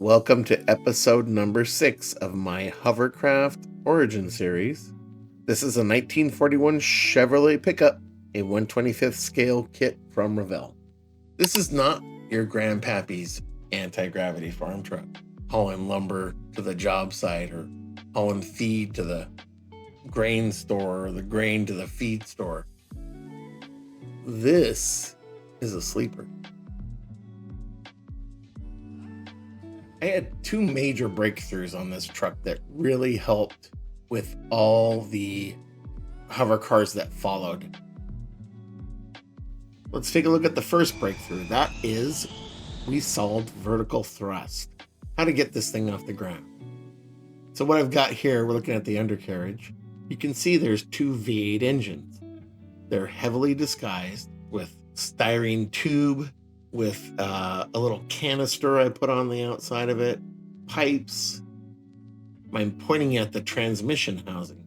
Welcome to episode number 6 of my hovercraft origin series. This is a 1941 Chevrolet pickup, a 1/25th scale kit from Revell. This is not your grandpappy's anti-gravity farm truck, hauling lumber to the job site or hauling feed to the grain store or the grain to the feed store. This is a sleeper. I had two major breakthroughs on this truck that really helped with all the hover cars that followed. Let's take a look at the first breakthrough. That is, we solved vertical thrust. How to get this thing off the ground. So what I've got here, we're looking at the undercarriage. You can see there's two V8 engines. They're heavily disguised with styrene tube, with a little canister I put on the outside of it, pipes. I'm pointing at the transmission housing.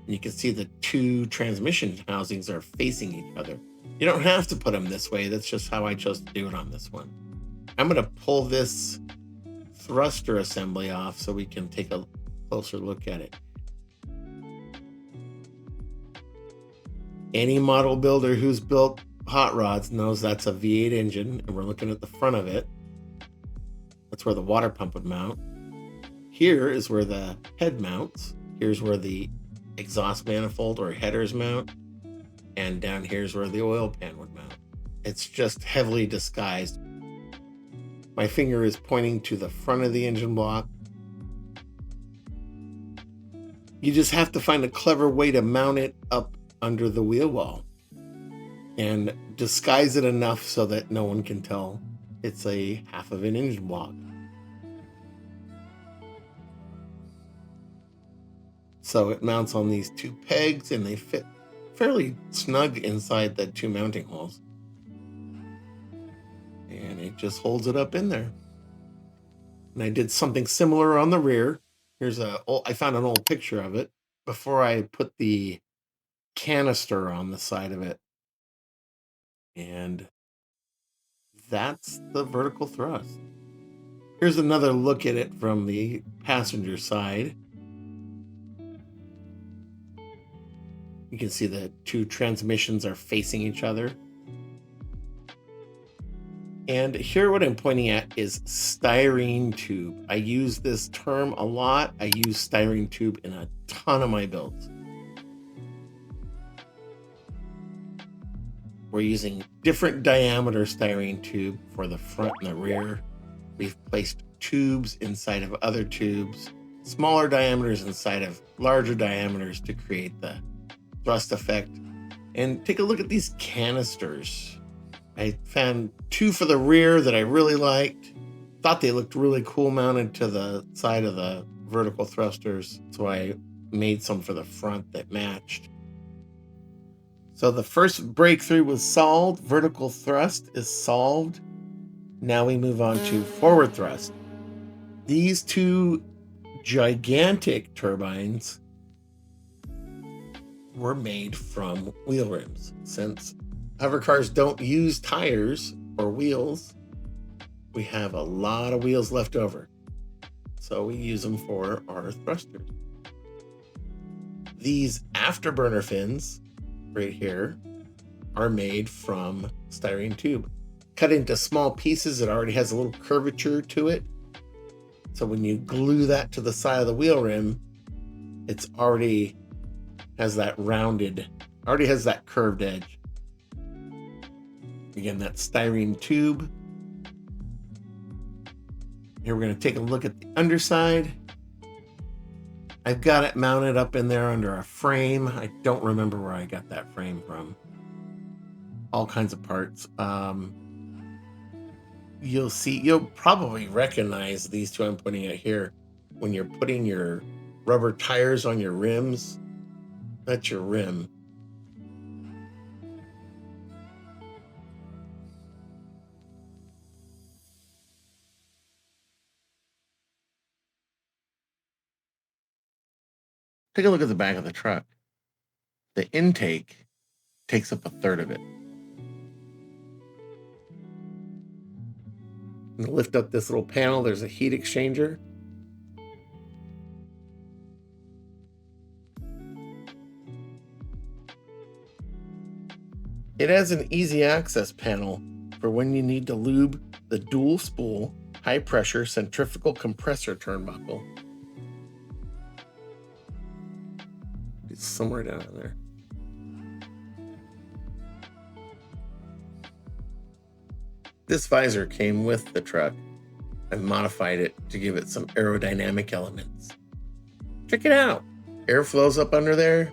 You can see the two transmission housings are facing each other. You don't have to put them this way. That's just how I chose to do it on this one. I'm going to pull this thruster assembly off so we can take a closer look at it. Any model builder who's built hot rods knows that's a V8 engine, and we're looking at the front of it. That's where the water pump would mount. Here is where the head mounts. Here's where the exhaust manifold or headers mount. And down here's where the oil pan would mount. It's just heavily disguised. My finger is pointing to the front of the engine block. You just have to find a clever way to mount it up under the wheel well and disguise it enough so that no one can tell it's a half of an engine block. So it mounts on these two pegs and they fit fairly snug inside the two mounting holes. And it just holds it up in there. And I did something similar on the rear. I found an old picture of it before I put the canister on the side of it. And that's the vertical thrust. Here's another look at it from the passenger side. You can see the two transmissions are facing each other. And here what I'm pointing at is styrene tube. I use this term a lot. I use styrene tube in a ton of my builds. We're using different diameter styrene tube for the front and the rear. We've placed tubes inside of other tubes, smaller diameters inside of larger diameters to create the thrust effect. And take a look at these canisters. I found two for the rear that I really liked. Thought they looked really cool mounted to the side of the vertical thrusters. So I made some for the front that matched. So the first breakthrough was solved. Vertical thrust is solved. Now we move on to forward thrust. These two gigantic turbines were made from wheel rims. Since hovercars don't use tires or wheels, we have a lot of wheels left over. So we use them for our thrusters. These afterburner fins right here are made from styrene tube. Cut into small pieces, it already has a little curvature to it. So when you glue that to the side of the wheel rim, it's already has that curved edge. Again, that styrene tube. Here we're going to take a look at the underside. I've got it mounted up in there under a frame. I don't remember where I got that frame from. All kinds of parts. You'll probably recognize these two I'm putting out here. When you're putting your rubber tires on your rims, that's your rim. Take a look at the back of the truck. The intake takes up a third of it. And lift up this little panel, there's a heat exchanger. It has an easy access panel for when you need to lube the dual spool, high pressure centrifugal compressor turnbuckle. It's somewhere down in there. This visor came with the truck. I've modified it to give it some aerodynamic elements. Check it out. Air flows up under there,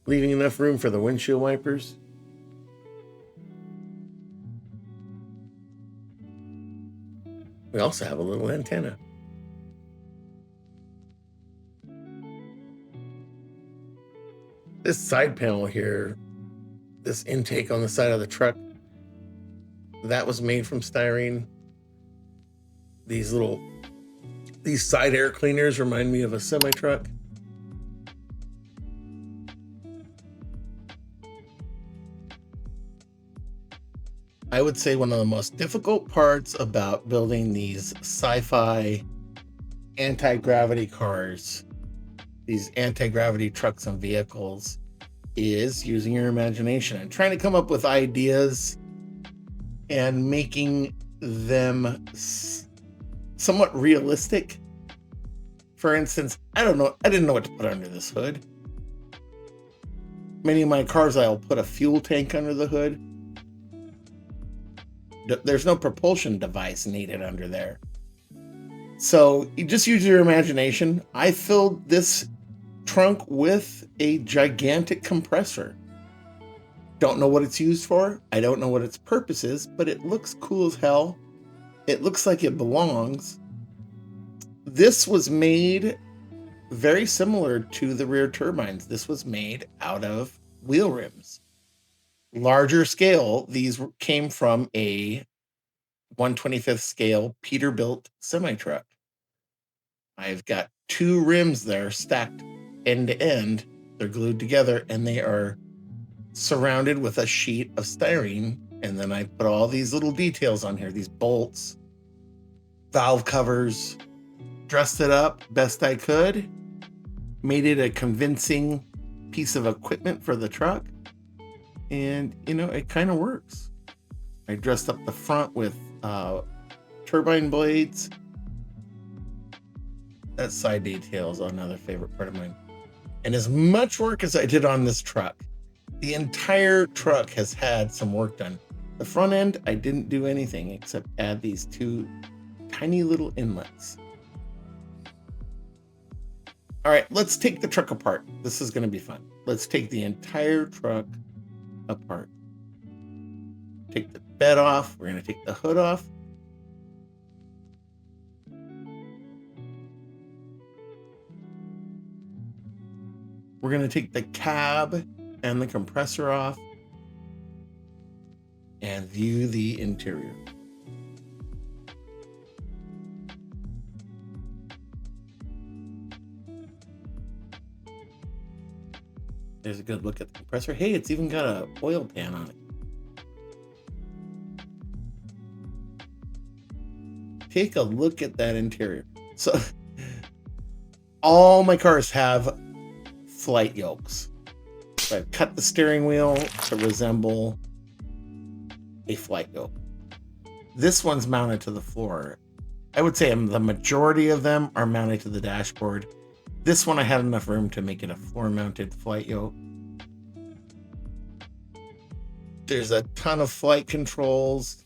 leaving enough room for the windshield wipers. We also have a little antenna. This side panel here, this intake on the side of the truck, that was made from styrene. These side air cleaners remind me of a semi-truck. I would say one of the most difficult parts about building these sci-fi anti-gravity cars, these anti-gravity trucks and vehicles, is using your imagination and trying to come up with ideas and making them somewhat realistic. For instance, I didn't know what to put under this hood. Many of my cars, I'll put a fuel tank under the hood. There's no propulsion device needed under there. So you just use your imagination. I filled this trunk with a gigantic compressor. Don't know what it's used for. I don't know what its purpose is, but it looks cool as hell. It looks like it belongs. This was made very similar to the rear turbines. This was made out of wheel rims. Larger scale, these came from a 1/25th scale Peterbilt semi-truck. I've got 2 rims there stacked end to end. They're glued together and they are surrounded with a sheet of styrene. And then I put all these little details on here, these bolts, valve covers, dressed it up best I could, made it a convincing piece of equipment for the truck. And, it kind of works. I dressed up the front with turbine blades. That side detail is another favorite part of mine. And as much work as I did on this truck, the entire truck has had some work done. The front end, I didn't do anything except add these 2 tiny little inlets. All right, let's take the truck apart. This is going to be fun. Let's take the entire truck apart. Take the bed off. We're going to take the hood off. We're going to take the cab and the compressor off and view the interior. There's a good look at the compressor. Hey, it's even got an oil pan on it. Take a look at that interior. So all my cars have flight yokes. So I've cut the steering wheel to resemble a flight yoke. This one's mounted to the floor. I would say the majority of them are mounted to the dashboard. This one I had enough room to make it a floor-mounted flight yoke. There's a ton of flight controls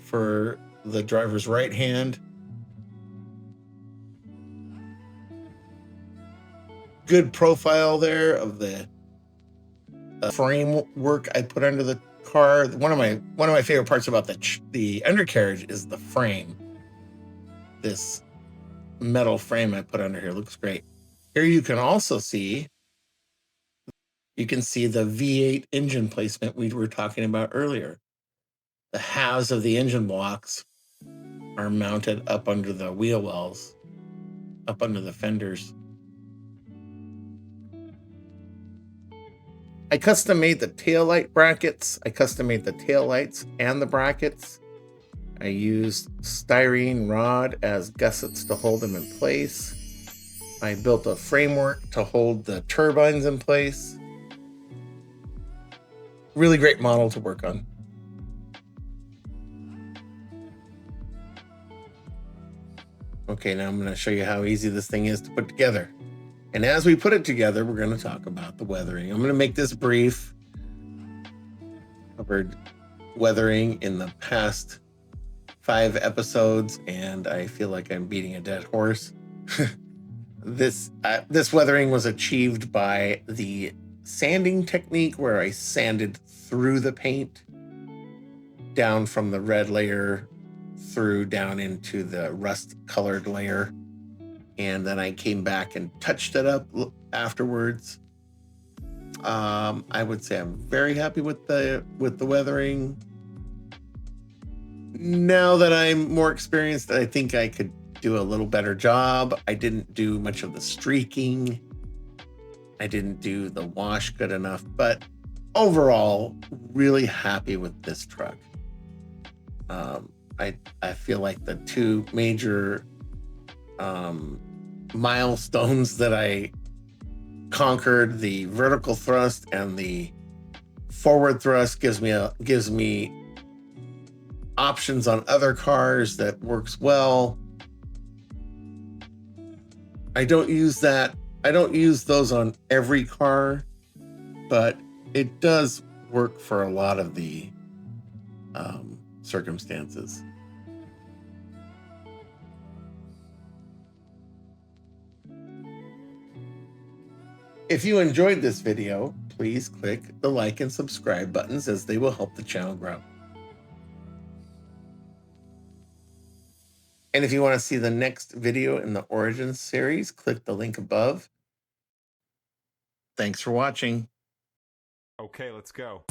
for the driver's right hand. Good profile there of the framework I put under the car. One of my favorite parts about the undercarriage is the frame. This metal frame I put under here looks great. Here you can also see the V8 engine placement we were talking about earlier. The halves of the engine blocks are mounted up under the wheel wells, up under the fenders. I custom made the taillight brackets. I custom made the taillights and the brackets. I used styrene rod as gussets to hold them in place. I built a framework to hold the turbines in place. Really great model to work on. Okay, now I'm going to show you how easy this thing is to put together. And as we put it together, we're going to talk about the weathering. I'm going to make this brief. Covered weathering in the past 5 episodes, and I feel like I'm beating a dead horse. This weathering was achieved by the sanding technique, where I sanded through the paint down from the red layer through down into the rust colored layer, and then I came back and touched it up afterwards. I would say I'm very happy with the weathering. Now that I'm more experienced, I think I could do a little better job. I didn't do much of the streaking. I didn't do the wash good enough, but overall, really happy with this truck. I feel like the 2 major milestones that I conquered, the vertical thrust and the forward thrust, gives me options on other cars that works well. I don't use those on every car, but it does work for a lot of the circumstances. If you enjoyed this video, please click the like and subscribe buttons, as they will help the channel grow. And if you want to see the next video in the Origins series, click the link above. Thanks for watching. Okay, let's go.